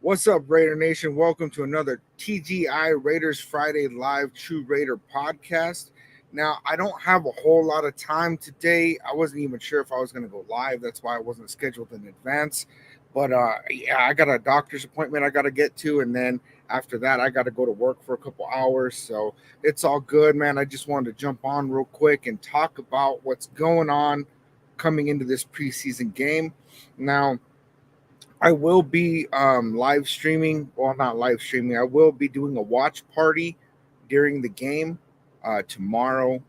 What's up, Raider Nation? Welcome to another TGI Raiders Friday Live True Raider podcast. Now, I don't have a whole lot of time today. I wasn't even sure if I was going to go live. That's why I wasn't scheduled in advance. But yeah, I got a doctor's appointment I got to get to, and then after that, I got to go to work for a couple hours. So it's all good, man. I just wanted to jump on real quick and talk about what's going on coming into this preseason game. Now, I will be live streaming. Well, not live streaming. I will be doing a watch party during the game tomorrow.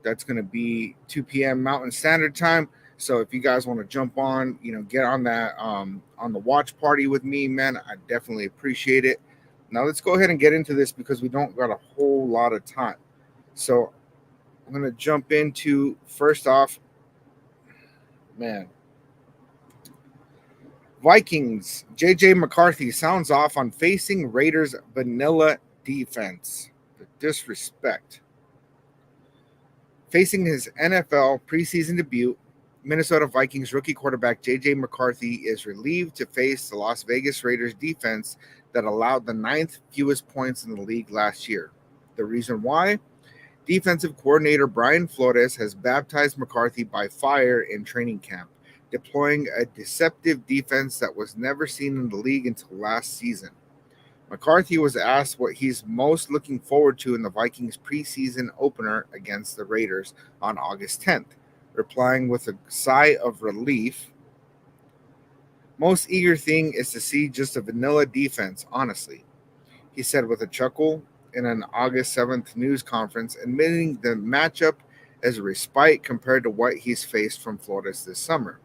That's going to be 2 p.m. Mountain Standard Time. So if you guys want to jump on, get on that on the watch party with me, man, I definitely appreciate it. Now let's go ahead and get into this because we don't got a whole lot of time. So I'm going to jump into first off, man. Vikings, J.J. McCarthy sounds off on facing Raiders' vanilla defense. The disrespect. Facing his NFL preseason debut, Minnesota Vikings rookie quarterback J.J. McCarthy is relieved to face the Las Vegas Raiders defense that allowed the ninth fewest points in the league last year. The reason why? Defensive coordinator Brian Flores has baptized McCarthy by fire in training camp, deploying a deceptive defense that was never seen in the league until last season. McCarthy was asked what he's most looking forward to in the Vikings preseason opener against the Raiders on August 10th, replying with a sigh of relief. Most eager thing is to see just a vanilla defense, honestly, he said with a chuckle in an August 7th news conference, admitting the matchup as a respite compared to what he's faced from Flores this summer.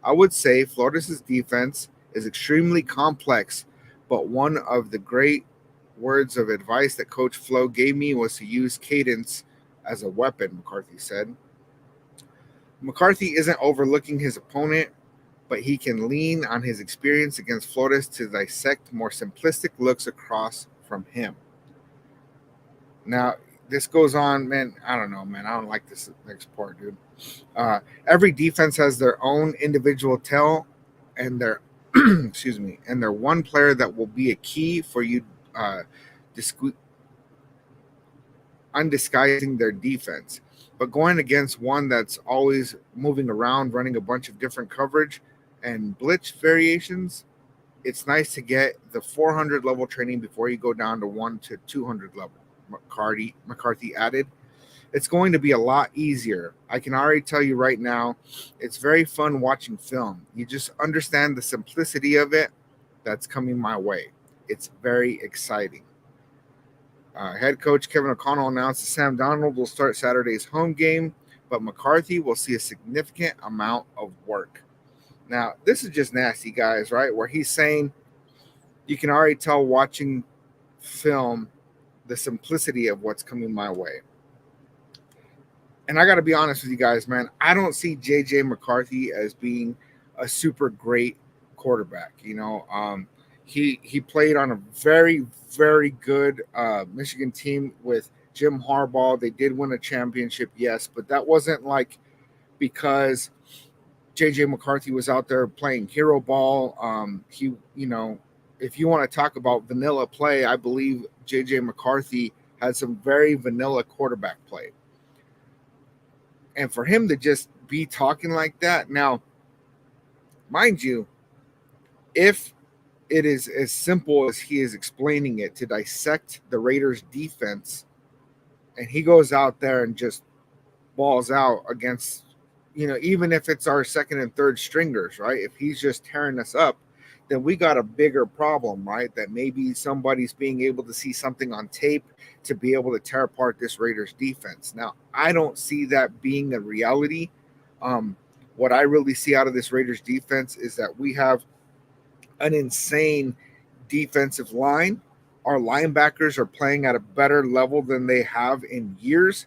I would say Flores' defense is extremely complex, but one of the great words of advice that Coach Flo gave me was to use cadence as a weapon, McCarthy said. McCarthy isn't overlooking his opponent, but he can lean on his experience against Flores to dissect more simplistic looks across from him. Now, this goes on, man. I don't know, man. I don't like this next part, dude. Every defense has their own individual tell, and their excuse me, and their one player that will be a key for you, undisguising their defense. But going against one that's always moving around, running a bunch of different coverage and blitz variations, it's nice to get the 400 level training before you go down to 1 to 200 level. McCarthy added. It's going to be a lot easier. I can already tell you right now, it's very fun watching film. You just understand the simplicity of it that's coming my way. It's very exciting. Head coach Kevin O'Connell announced that Sam Darnold will start Saturday's home game, but McCarthy will see a significant amount of work. Now, this is just nasty, guys, right? Where he's saying you can already tell watching film the simplicity of what's coming my way. And I got to be honest with you guys, man. I don't see J.J. McCarthy as being a super great quarterback. He played on a very, very good Michigan team with Jim Harbaugh. They did win a championship, yes, but that wasn't like because J.J. McCarthy was out there playing hero ball. If you want to talk about vanilla play, I believe J.J. McCarthy had some very vanilla quarterback play. And for him to just be talking like that, now, mind you, if it is as simple as he is explaining it to dissect the Raiders defense, and he goes out there and just balls out against, even if it's our second and third stringers, right? If he's just tearing us up, then we got a bigger problem, right? That maybe somebody's being able to see something on tape to be able to tear apart this Raiders defense. Now, I don't see that being a reality. What I really see out of this Raiders defense is that we have an insane defensive line. Our linebackers are playing at a better level than they have in years.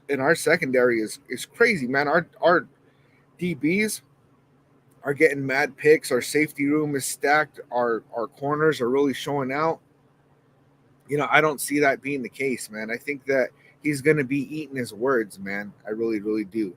And our secondary is crazy, man. Our DBs are getting mad picks. Our safety room is stacked. Our corners are really showing out. I don't see that being the case, man. I think that he's going to be eating his words, man. I really, really do.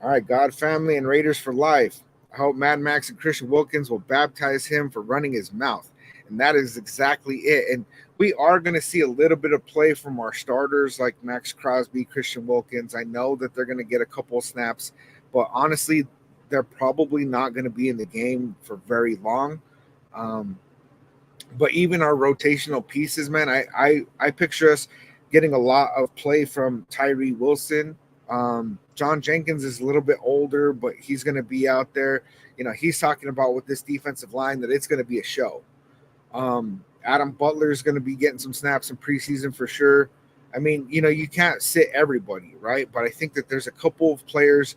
All right, God, family, and Raiders for life. I hope Mad Max and Christian Wilkins will baptize him for running his mouth. And that is exactly it. And we are going to see a little bit of play from our starters like Max Crosby, Christian Wilkins. I know that they're going to get a couple of snaps, but honestly, they're probably not going to be in the game for very long. Um, but even our rotational pieces, man, I picture us getting a lot of play from Tyree Wilson. John Jenkins is a little bit older, but he's going to be out there. He's talking about with this defensive line that it's going to be a show. Adam Butler is going to be getting some snaps in preseason for sure. I mean, you can't sit everybody, right? But I think that there's a couple of players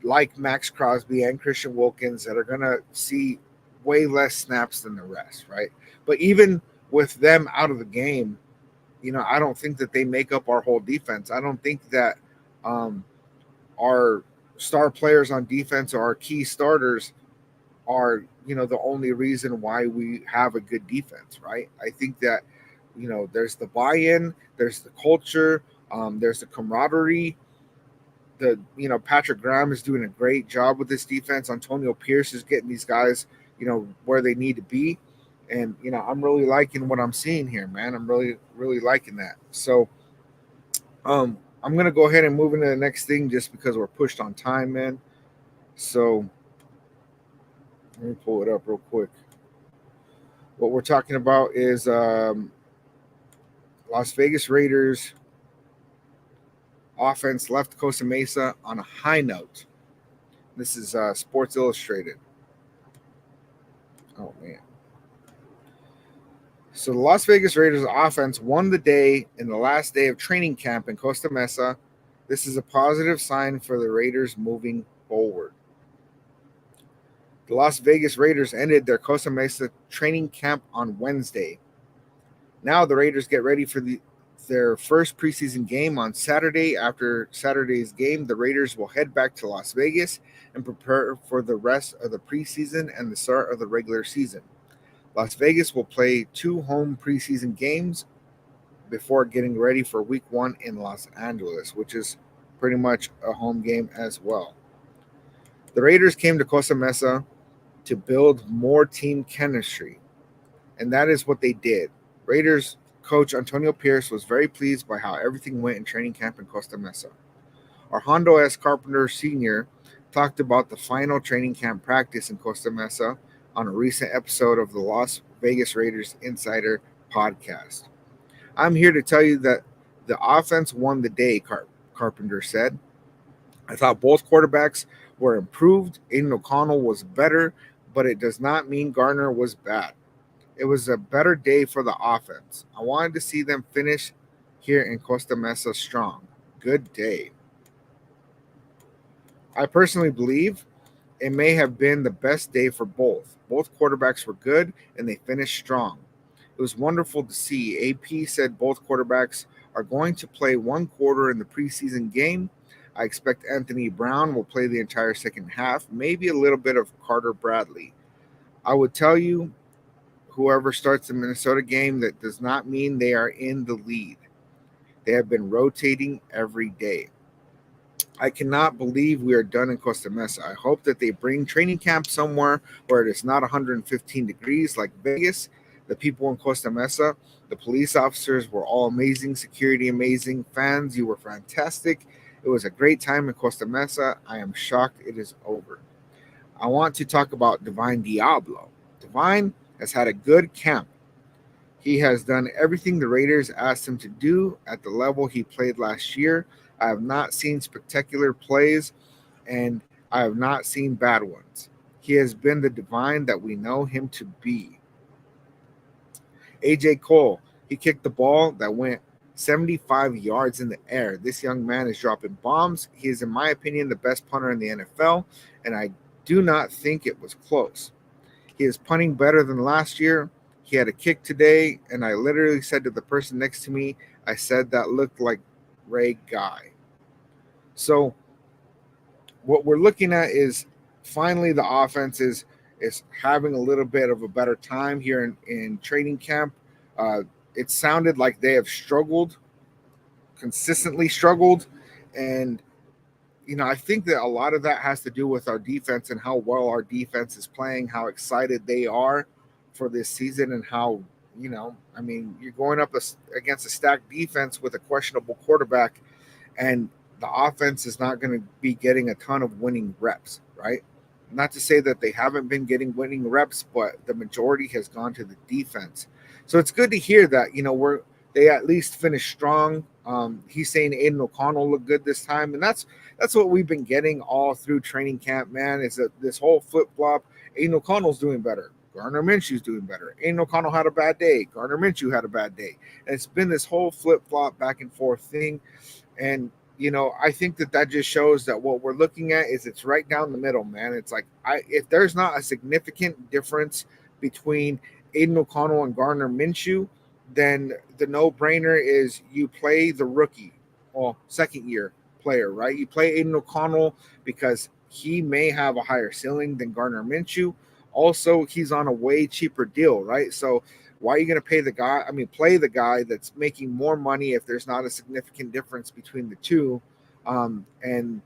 like Max Crosby and Christian Wilkins that are going to see way less snaps than the rest, right? But even with them out of the game, I don't think that they make up our whole defense. I don't think that um, our star players on defense or our key starters are, the only reason why we have a good defense, right? I think that, there's the buy-in, there's the culture, there's the camaraderie. Patrick Graham is doing a great job with this defense. Antonio Pierce is getting these guys, where they need to be. And, I'm really liking what I'm seeing here, man. I'm really, really liking that. So, I'm going to go ahead and move into the next thing just because we're pushed on time, man. So, let me pull it up real quick. What we're talking about is Las Vegas Raiders offense left Costa Mesa on a high note. This is Sports Illustrated. Oh, man. So the Las Vegas Raiders offense won the day in the last day of training camp in Costa Mesa. This is a positive sign for the Raiders moving forward. The Las Vegas Raiders ended their Costa Mesa training camp on Wednesday. Now the Raiders get ready for their first preseason game on Saturday. After Saturday's game, the Raiders will head back to Las Vegas and prepare for the rest of the preseason and the start of the regular season. Las Vegas will play 2 home preseason games before getting ready for week 1 in Los Angeles, which is pretty much a home game as well. The Raiders came to Costa Mesa to build more team chemistry, and that is what they did. Raiders coach Antonio Pierce was very pleased by how everything went in training camp in Costa Mesa. Armando S. Carpenter Sr. talked about the final training camp practice in Costa Mesa on a recent episode of the Las Vegas Raiders Insider podcast. I'm here to tell you that the offense won the day, Carpenter said. I thought both quarterbacks were improved. Aiden O'Connell was better, but it does not mean Gardner was bad. It was a better day for the offense. I wanted to see them finish here in Costa Mesa strong. Good day. I personally believe it may have been the best day for both. Both quarterbacks were good, and they finished strong. It was wonderful to see. AP said both quarterbacks are going to play 1 quarter in the preseason game. I expect Anthony Brown will play the entire second half, maybe a little bit of Carter Bradley. I would tell you, whoever starts the Minnesota game, that does not mean they are in the lead. They have been rotating every day. I cannot believe we are done in Costa Mesa. I hope that they bring training camp somewhere where it is not 115 degrees like Vegas. The people in Costa Mesa, the police officers were all amazing, security amazing, fans, you were fantastic. It was a great time in Costa Mesa. I am shocked it is over. I want to talk about Divine Diablo. Divine has had a good camp. He has done everything the Raiders asked him to do at the level he played last year. I have not seen spectacular plays, and I have not seen bad ones. He has been the Divine that we know him to be. AJ Cole, he kicked the ball that went 75 yards in the air. This young man is dropping bombs. He is, in my opinion, the best punter in the NFL, and I do not think it was close. He is punting better than last year. He had a kick today, and I literally said to the person next to me, I said that looked like Ray Guy. So what we're looking at is finally the offense is having a little bit of a better time here in training camp. It sounded like they have consistently struggled, and I think that a lot of that has to do with our defense and how well our defense is playing, how excited they are for this season, and how, I mean, you're going up against a stacked defense with a questionable quarterback, and the offense is not going to be getting a ton of winning reps, right? Not to say that they haven't been getting winning reps, but the majority has gone to the defense. So it's good to hear that they at least finished strong. He's saying Aiden O'Connell looked good this time, and that's what we've been getting all through training camp. Man, is that this whole flip flop? Aiden O'Connell's doing better. Gardner Minshew's doing better. Aiden O'Connell had a bad day. Gardner Minshew had a bad day. And it's been this whole flip flop back and forth thing. And I think that just shows that what we're looking at is it's right down the middle, man. It's like if there's not a significant difference between Aiden O'Connell and Gardner Minshew, then the no-brainer is you play the rookie, well, second-year player, right? You play Aiden O'Connell because he may have a higher ceiling than Gardner Minshew. Also, he's on a way cheaper deal, right? So why are you going to play the guy that's making more money if there's not a significant difference between the two, and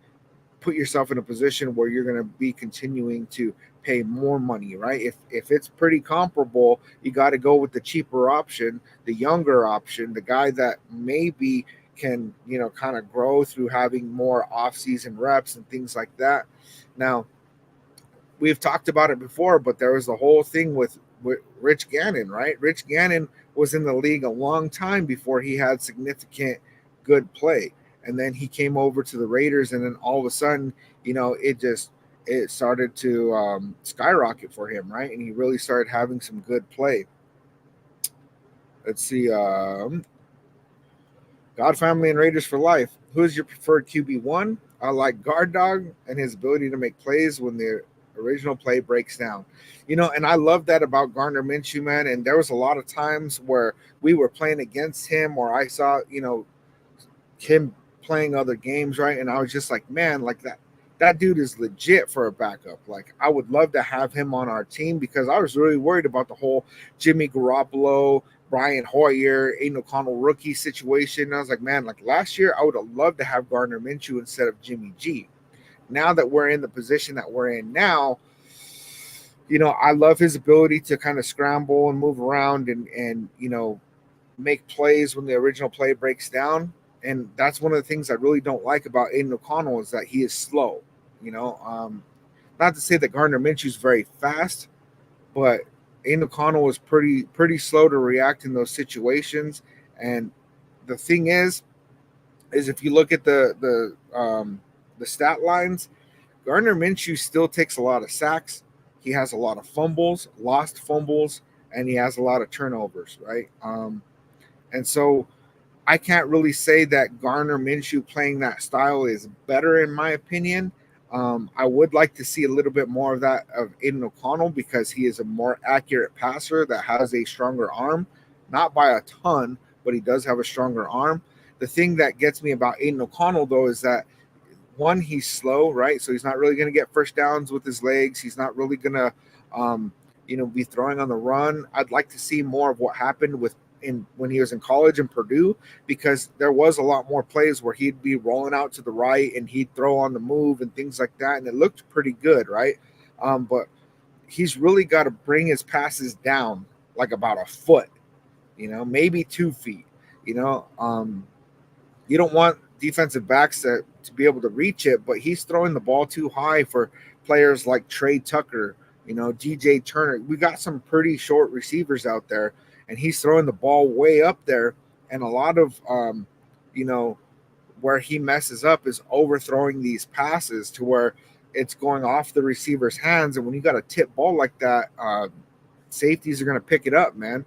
put yourself in a position where you're going to be continuing to pay more money, right? If it's pretty comparable, you got to go with the cheaper option, the younger option, the guy that maybe can, kind of grow through having more off-season reps and things like that. Now, we've talked about it before, but there was the whole thing with Rich Gannon, right? Rich Gannon was in the league a long time before he had significant good play. And then he came over to the Raiders, and then all of a sudden, it started to skyrocket for him, right? And he really started having some good play. Let's see. God, family, and Raiders for life. Who is your preferred QB1? I like Guard Dog and his ability to make plays when the original play breaks down. And I love that about Gardner Minshew, man. And there was a lot of times where we were playing against him, or I saw, him playing other games, right? And I was just like, man, like that dude is legit for a backup. Like, I would love to have him on our team, because I was really worried about the whole Jimmy Garoppolo, Brian Hoyer, Aiden O'Connell rookie situation. And I was like, man, like last year, I would have loved to have Gardner Minshew instead of Jimmy G. Now that we're in the position that we're in now, I love his ability to kind of scramble and move around and make plays when the original play breaks down. And that's one of the things I really don't like about Aiden O'Connell, is that he is slow. Not to say that Gardner Minshew is very fast, but Aiden O'Connell is pretty slow to react in those situations. And the thing is if you look at the stat lines, Gardner Minshew still takes a lot of sacks. He has a lot of fumbles, lost fumbles, and he has a lot of turnovers, right? And so I can't really say that Gardner Minshew playing that style is better, in my opinion. I would like to see a little bit more of that of Aiden O'Connell, because he is a more accurate passer that has a stronger arm, not by a ton, but he does have a stronger arm. The thing that gets me about Aiden O'Connell, though, is that one, he's slow, right? So he's not really going to get first downs with his legs. He's not really going to, be throwing on the run. I'd like to see more of what happened when he was in college in Purdue, because there was a lot more plays where he'd be rolling out to the right and he'd throw on the move and things like that, and it looked pretty good, right? But he's really got to bring his passes down like about a foot, maybe 2 feet. You don't want defensive backs to be able to reach it, but he's throwing the ball too high for players like Trey Tucker, DJ Turner. We got some pretty short receivers out there, and he's throwing the ball way up there. And a lot of, where he messes up is overthrowing these passes to where it's going off the receiver's hands. And when you got a tip ball like that, safeties are going to pick it up, man.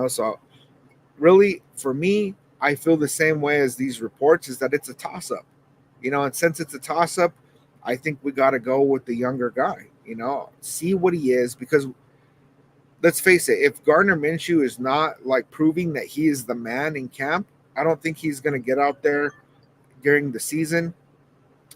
So really, for me, I feel the same way as these reports, is that it's a toss-up. And since it's a toss-up, I think we got to go with the younger guy, see what he is, because let's face it, if Gardner Minshew is not like proving that he is the man in camp, I don't think he's going to get out there during the season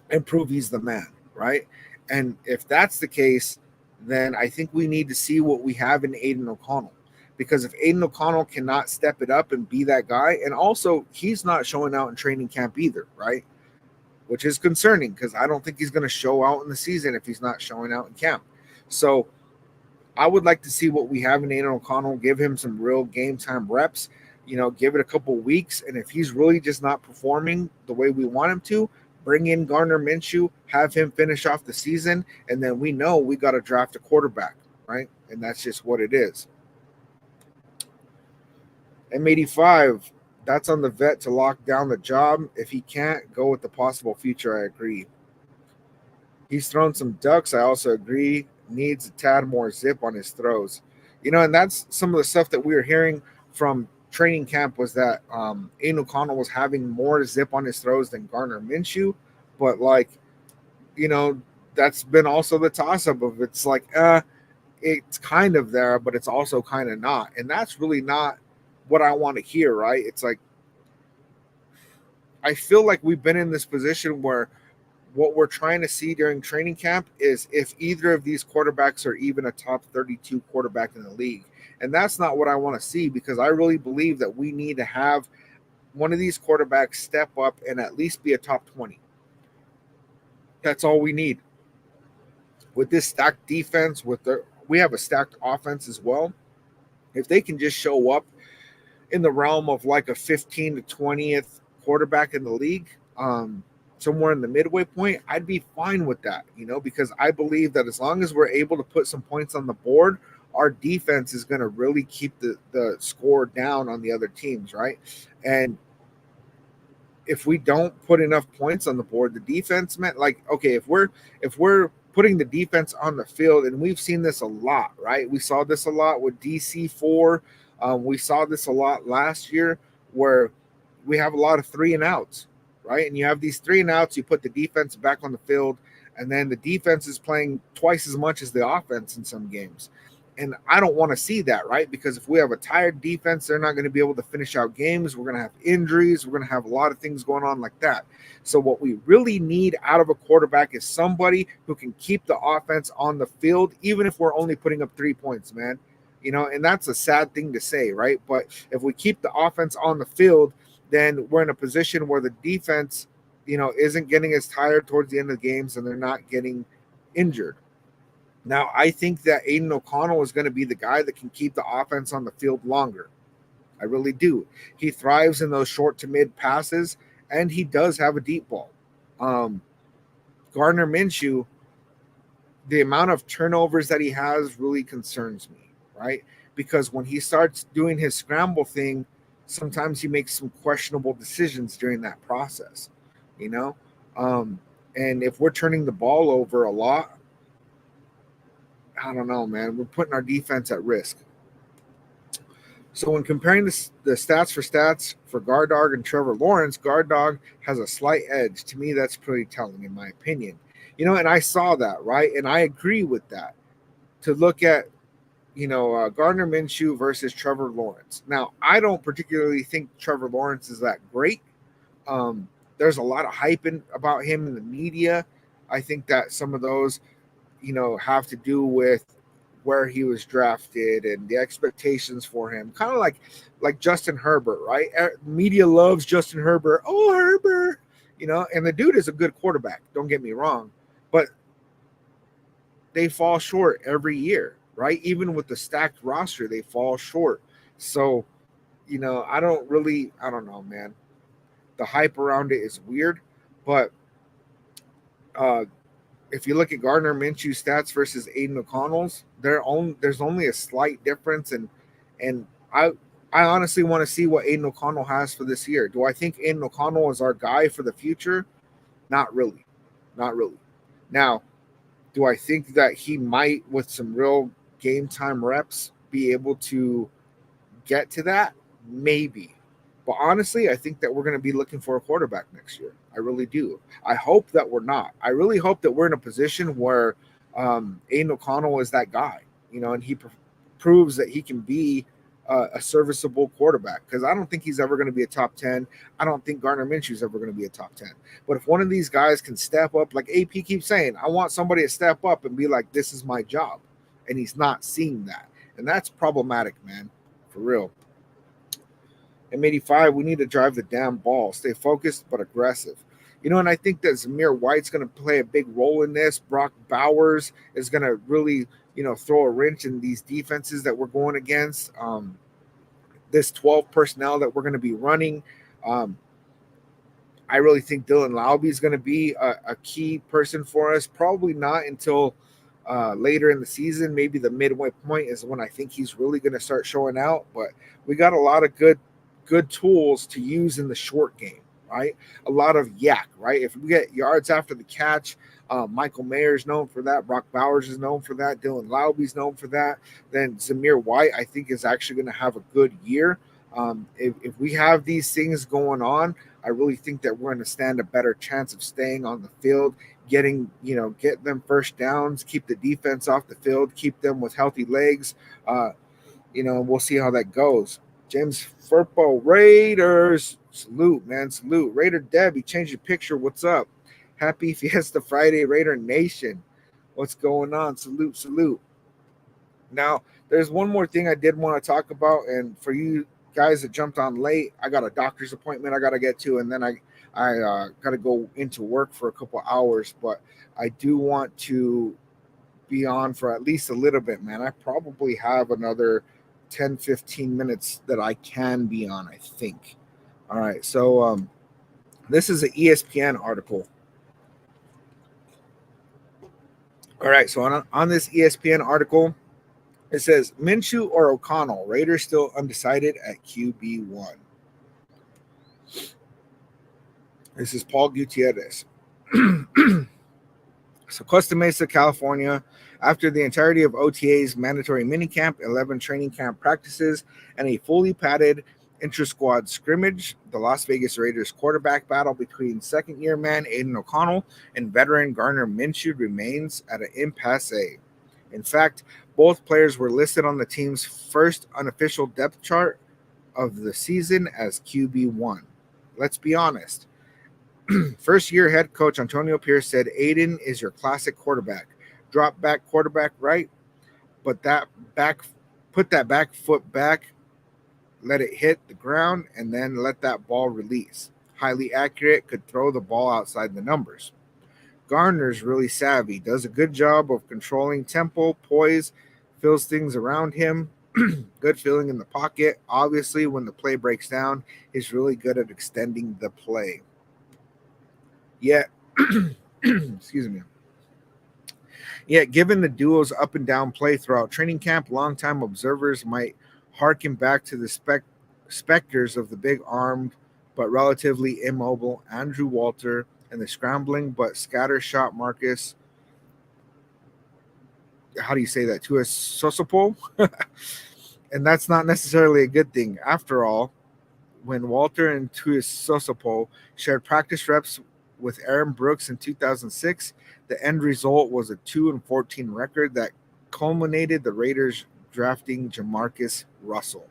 and prove he's the man, right? And if that's the case, then I think we need to see what we have in Aiden O'Connell. Because if Aiden O'Connell cannot step it up and be that guy, and also he's not showing out in training camp either, right? which is concerning because I don't think he's going to show out in the season if he's not showing out in camp. So I would like to see what we have in Aiden O'Connell, give him some real game time reps, give it a couple weeks. And if he's really just not performing the way we want him to, bring in Gardner Minshew, have him finish off the season, and then we know we got to draft a quarterback, right? And that's just what it is. M85, that's on the vet to lock down the job. If he can't, go with the possible future. I agree. He's thrown some ducks. I also agree. Needs a tad more zip on his throws. And that's some of the stuff that we were hearing from training camp was that Aiden O'Connell was having more zip on his throws than Gardner Minshew. But, that's been also the toss-up of it's like, it's kind of there, but it's also kind of not. And that's really not what I want to hear, right? It's like, I feel like we've been in this position where what we're trying to see during training camp is if either of these quarterbacks are even a top 32 quarterback in the league. And that's not what I want to see because I really believe that we need to have one of these quarterbacks step up and at least be a top 20. That's all we need. With this stacked defense, we have a stacked offense as well. If they can just show up in the realm of like a 15 to 20th quarterback in the league, somewhere in the midway point, I'd be fine with that, because I believe that as long as we're able to put some points on the board, our defense is going to really keep the score down on the other teams, right? And if we don't put enough points on the board, the defense meant like, okay, if we're putting the defense on the field, and we've seen this a lot, right? We saw this a lot with DC4. We saw this a lot last year where we have a lot of 3 and outs, right? And you have these 3 and outs, you put the defense back on the field, and then the defense is playing twice as much as the offense in some games. And I don't want to see that, right? Because if we have a tired defense, they're not going to be able to finish out games. We're going to have injuries. We're going to have a lot of things going on like that. So what we really need out of a quarterback is somebody who can keep the offense on the field, even if we're only putting up 3 points, man. And that's a sad thing to say, right? But if we keep the offense on the field, then we're in a position where the defense, isn't getting as tired towards the end of the games and they're not getting injured. Now, I think that Aiden O'Connell is going to be the guy that can keep the offense on the field longer. I really do. He thrives in those short to mid passes, and he does have a deep ball. Gardner Minshew, the amount of turnovers that he has really concerns me, right? Because when he starts doing his scramble thing, sometimes he makes some questionable decisions during that process, and if we're turning the ball over a lot, I don't know, man. We're putting our defense at risk. So when comparing the stats for Guard Dog and Trevor Lawrence, Guard Dog has a slight edge. To me, that's pretty telling, in my opinion. And I saw that, right? And I agree with that. To look at, Gardner Minshew versus Trevor Lawrence. Now, I don't particularly think Trevor Lawrence is that great. There's a lot of hype about him in the media. I think that some of those have to do with where he was drafted and the expectations for him. Kind of like Justin Herbert, right? Media loves Justin Herbert. Oh, Herbert, and the dude is a good quarterback. Don't get me wrong, but they fall short every year, right? Even with the stacked roster, they fall short. So, I don't know, man. The hype around it is weird, but if you look at Gardner Minshew's stats versus Aiden O'Connell's, there's only a slight difference, and I honestly want to see what Aiden O'Connell has for this year. Do I think Aiden O'Connell is our guy for the future? Not really. Now, do I think that he might, with some real game time reps, be able to get to that? Maybe. But honestly, I think that we're going to be looking for a quarterback next year. I really do. I hope that we're not. I really hope that we're in a position where Aiden O'Connell is that guy, and he proves that he can be a serviceable quarterback, because I don't think he's ever going to be a top 10. I don't think Gardner Minshew is ever going to be a top 10. But if one of these guys can step up, like AP keeps saying, I want somebody to step up and be like, this is my job. And he's not seeing that. And that's problematic, man, for real. M85, we need to drive the damn ball. Stay focused but aggressive. And I think that Zamir White's going to play a big role in this. Brock Bowers is going to really, throw a wrench in these defenses that we're going against. This 12 personnel that we're going to be running. Um, I really think Dylan Laube is going to be a key person for us. Probably not until later in the season. Maybe the midway point is when I think he's really going to start showing out. But we got a lot of good tools to use in the short game, right? A lot of yak, right? If we get yards after the catch, Michael Mayer is known for that. Brock Bowers is known for that. Dylan Laube is known for that. Then Zamir White, I think, is actually going to have a good year. If we have these things going on, I really think that we're going to stand a better chance of staying on the field, get them first downs, keep the defense off the field, keep them with healthy legs. We'll see how that goes. James Furpo, Raiders, salute, man, salute. Raider Deb, changed your picture. What's up? Happy Fiesta Friday, Raider Nation. What's going on? Salute, salute. Now, there's one more thing I did want to talk about, and for you guys that jumped on late, I got a doctor's appointment I got to get to, and then I got to go into work for a couple hours, but I do want to be on for at least a little bit, man. I probably have another 10, 15 minutes that I can be on, I think. All right, so this is an ESPN article. All right, so on this ESPN article, it says Minshew or O'Connell, Raiders still undecided at QB1. This is Paul Gutierrez. So Costa Mesa, California, after the entirety of OTA's mandatory minicamp, 11 training camp practices, and a fully padded intra-squad scrimmage, the Las Vegas Raiders quarterback battle between second-year man Aiden O'Connell and veteran Gardner Minshew remains at an impasse. In fact, both players were listed on the team's first unofficial depth chart of the season as QB1. Let's be honest. First-year head coach Antonio Pierce said Aiden is your classic quarterback. Drop back quarterback, right? But put that back foot back, let it hit the ground, and then let that ball release. Highly accurate, could throw the ball outside the numbers. Gardner's really savvy, does a good job of controlling tempo, poise, feels things around him. Good feeling in the pocket. Obviously, when the play breaks down, he's really good at extending the play. Yet, excuse me. Yet, given the duo's up and down play throughout training camp, longtime observers might harken back to the specters of the big-armed but relatively immobile Andrew Walter and the scrambling but scattershot Marcus. How do you say that? To a Sosopo? And that's not necessarily a good thing. After all, when Walter and Tuisosopo shared practice reps with Aaron Brooks in 2006, the end result was a 2-14 record that culminated the Raiders drafting Jamarcus Russell.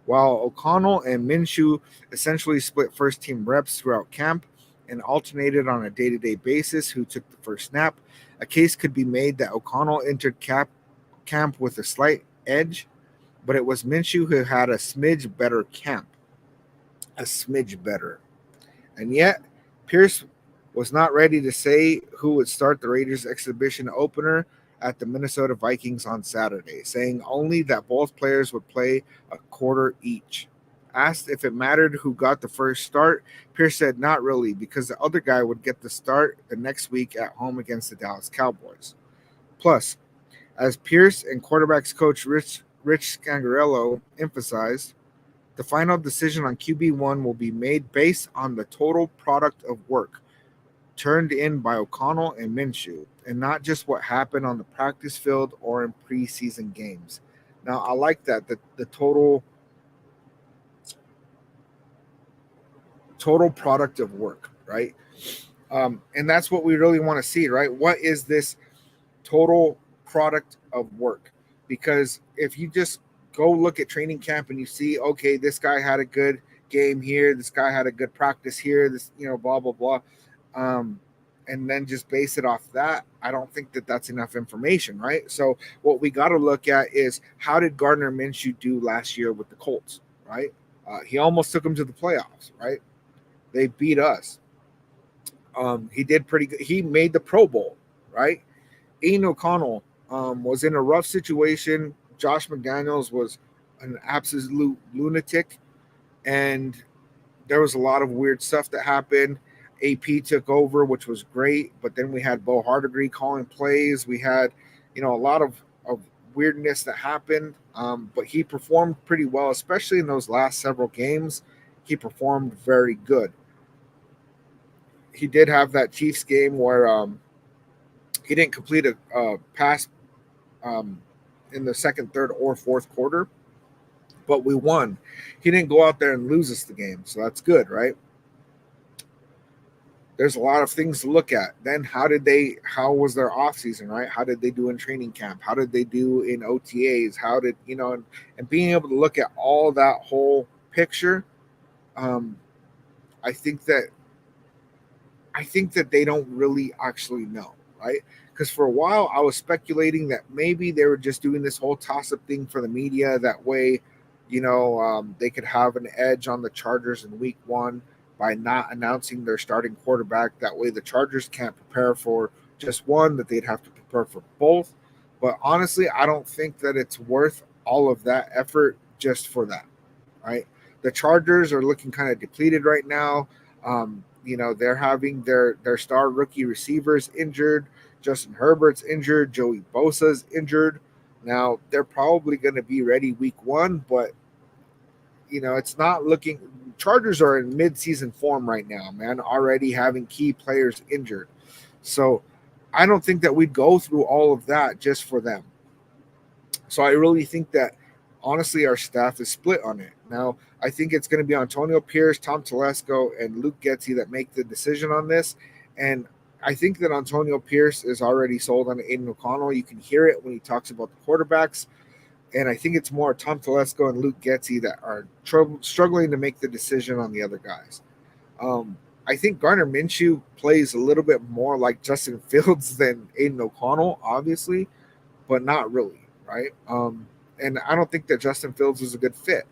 While O'Connell and Minshew essentially split first-team reps throughout camp and alternated on a day-to-day basis who took the first snap, a case could be made that O'Connell entered camp with a slight edge, but it was Minshew who had a smidge better camp. A smidge better. And yet, Pierce was not ready to say who would start the Raiders exhibition opener at the Minnesota Vikings on Saturday, saying only that both players would play a quarter each. Asked if it mattered who got the first start, Pierce said not really, because the other guy would get the start the next week at home against the Dallas Cowboys. Plus, as Pierce and quarterbacks coach Rich Scangarello emphasized, the final decision on QB1 will be made based on the total product of work turned in by O'Connell and Minshew, and not just what happened on the practice field or in preseason games. Now, I like that, the total product of work, right? And that's what we really want to see, right? What is this total product of work? Because if you just go look at training camp and you see, okay, this guy had a good game here, this guy had a good practice here, this, blah, blah, blah. And then just base it off that, I don't think that that's enough information, right? So what we got to look at is, how did Gardner Minshew do last year with the Colts, right? He almost took them to the playoffs, right? They beat us. He did pretty good. He made the Pro Bowl, right? Aiden O'Connell was in a rough situation. Josh McDaniels was an absolute lunatic, and there was a lot of weird stuff that happened. AP took over, which was great, but then we had Bo Hardegree calling plays. We had, a lot of weirdness that happened. But he performed pretty well, especially in those last several games. He performed very good. He did have that Chiefs game where he didn't complete a pass um, in the second, third, or fourth quarter, but we won. He didn't go out there and lose us the game, so that's good, right? There's a lot of things to look at. Then how was their off season, right? How did they do in training camp? How did they do in OTAs? How did, and being able to look at all that whole picture, um, I think that they don't really actually know, right? Because for a while I was speculating that maybe they were just doing this whole toss-up thing for the media. That way, they could have an edge on the Chargers in Week 1 by not announcing their starting quarterback. That way, the Chargers can't prepare for just one; that they'd have to prepare for both. But honestly, I don't think that it's worth all of that effort just for that, right? The Chargers are looking kind of depleted right now. They're having their star rookie receivers injured. Justin Herbert's injured. Joey Bosa's injured. Now they're probably going to be ready week 1, but it's not looking. Chargers are in mid-season form right now, man. Already having key players injured, so I don't think that we'd go through all of that just for them. So I really think that honestly our staff is split on it. Now I think it's going to be Antonio Pierce, Tom Telesco, and Luke Getzey that make the decision on this. And I think that Antonio Pierce is already sold on Aiden O'Connell. You can hear it when he talks about the quarterbacks. And I think it's more Tom Telesco and Luke Getzey that are struggling to make the decision on the other guys. I think Gardner Minshew plays a little bit more like Justin Fields than Aiden O'Connell, obviously, but not really, right? And I don't think that Justin Fields was a good fit.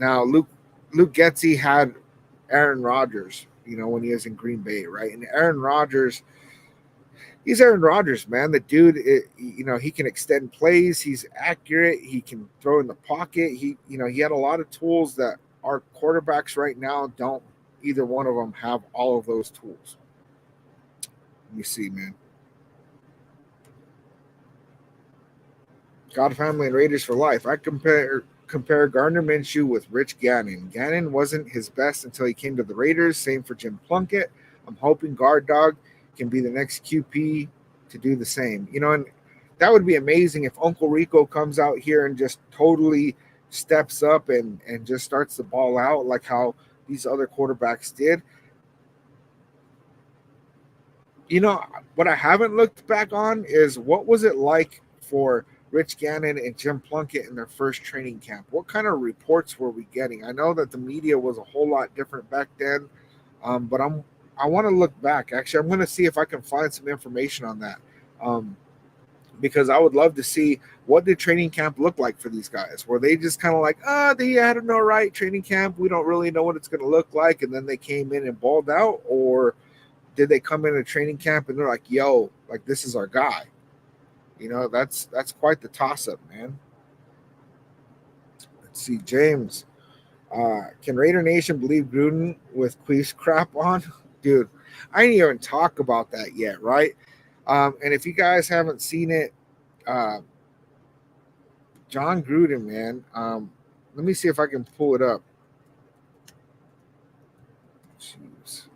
Now, Luke Getzey had Aaron Rodgers, when he was in Green Bay, right? And Aaron Rodgers, he's Aaron Rodgers, man. The dude, he can extend plays. He's accurate. He can throw in the pocket. He had a lot of tools that our quarterbacks right now don't. Either one of them have all of those tools. Let me see, man. God, family, and Raiders for life. I compare Gardner Minshew with Rich Gannon. Gannon wasn't his best until he came to the Raiders. Same for Jim Plunkett. I'm hoping Guard Dog can be the next QP to do the same. And that would be amazing if Uncle Rico comes out here and just totally steps up and just starts the ball out like how these other quarterbacks did. What I haven't looked back on is what was it like for Rich Gannon and Jim Plunkett in their first training camp? What kind of reports were we getting? I know that the media was a whole lot different back then, but I want to look back. Actually, I'm going to see if I can find some information on that, because I would love to see what did training camp look like for these guys. Were they just kind of like, they had an all right training camp. We don't really know what it's going to look like, and then they came in and balled out, or did they come in a training camp and they're like, yo, like this is our guy? That's quite the toss up, man. Let's see, James. Can Raider Nation believe Gruden with Queef's crap on? Dude, I didn't even talk about that yet, right? And if you guys haven't seen it, John Gruden, man, let me see if I can pull it up. Jeez.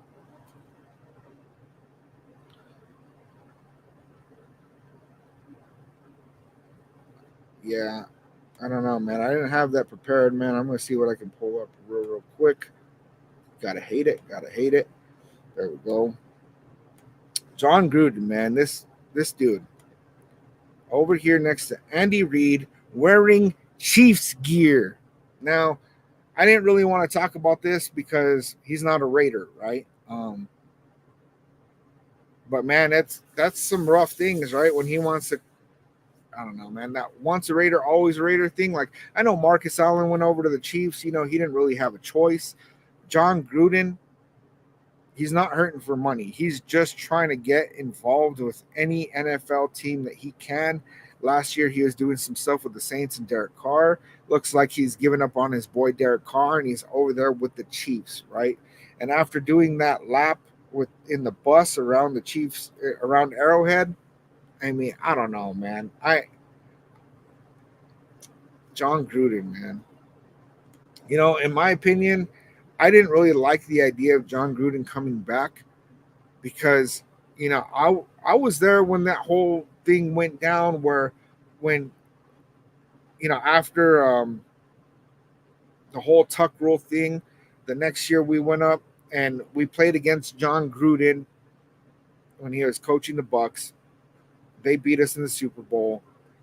Yeah, I don't know, man. I didn't have that prepared, man. I'm gonna see what I can pull up real quick. Gotta hate it. Gotta hate it. There we go. John Gruden, man. This dude over here next to Andy Reid wearing Chiefs gear. Now, I didn't really want to talk about this because he's not a Raider, right? But man, that's some rough things, right? When he wants to, I don't know, man. That once a Raider, always a Raider thing. Like I know Marcus Allen went over to the Chiefs. He didn't really have a choice. John Gruden, He's not hurting for money. He's just trying to get involved with any NFL team that he can. Last year, he was doing some stuff with the Saints and Derek Carr. Looks like he's given up on his boy Derek Carr, and he's over there with the Chiefs, right? And after doing that lap with in the bus around the Chiefs, around Arrowhead, I mean, I don't know, man. John Gruden, man. In my opinion, I didn't really like the idea of John Gruden coming back because I was there when that whole thing went down where when after the whole Tuck rule thing, the next year we went up and we played against John Gruden when he was coaching the Bucks. They beat us in the Super Bowl.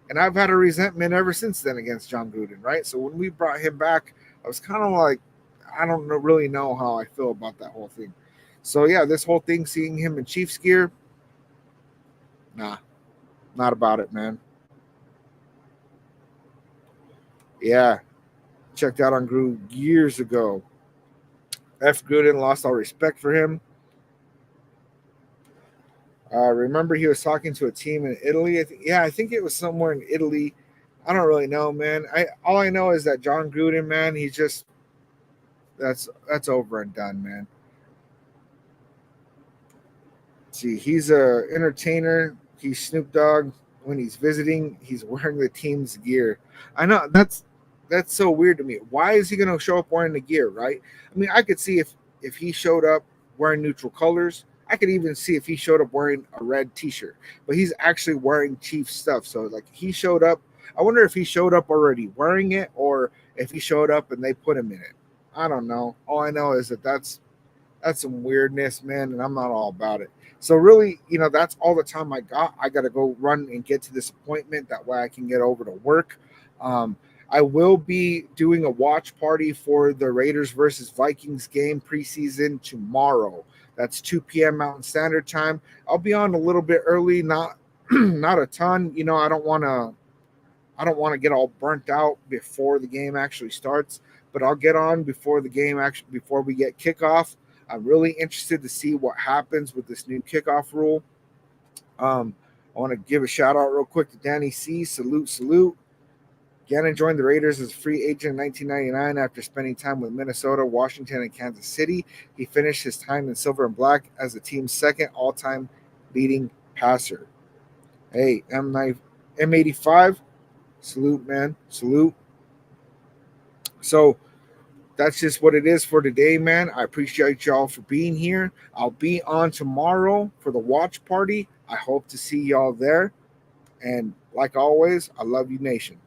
And I've had a resentment ever since then against John Gruden, right? So when we brought him back, I was kind of like, I don't really know how I feel about that whole thing. So yeah, this whole thing, seeing him in Chiefs gear, nah, not about it, man. Yeah, checked out on Gruden years ago. F. Gruden, lost all respect for him. Remember, he was talking to a team in Italy. I think it was somewhere in Italy. I don't really know, man. I All I know is that John Gruden, man, he's just that's over and done, man. See, he's a entertainer. He's Snoop Dogg. When he's visiting, he's wearing the team's gear. I know that's so weird to me. Why is he going to show up wearing the gear, right? I mean, I could see if he showed up wearing neutral colors. I could even see if he showed up wearing a red T-shirt, but he's actually wearing Chief stuff. So like he showed up. I wonder if he showed up already wearing it, or if he showed up and they put him in it. I don't know. All I know is that's some weirdness, man, and I'm not all about it. So really, that's all the time I got. I got to go run and get to this appointment. That way I can get over to work. Um, I will be doing a watch party for the Raiders versus Vikings game preseason tomorrow. That's 2 p.m. Mountain Standard Time. I'll be on a little bit early, not not a ton. I don't want to get all burnt out before the game actually starts, but I'll get on before the game actually before we get kickoff. I'm really interested to see what happens with this new kickoff rule. I want to give a shout out real quick to Danny C. Salute, salute. Gannon joined the Raiders as a free agent in 1999 after spending time with Minnesota, Washington, and Kansas City. He finished his time in silver and black as the team's second all-time leading passer. Hey, M85, salute, man, salute. So that's just what it is for today, man. I appreciate y'all for being here. I'll be on tomorrow for the watch party. I hope to see y'all there. And like always, I love you, nation.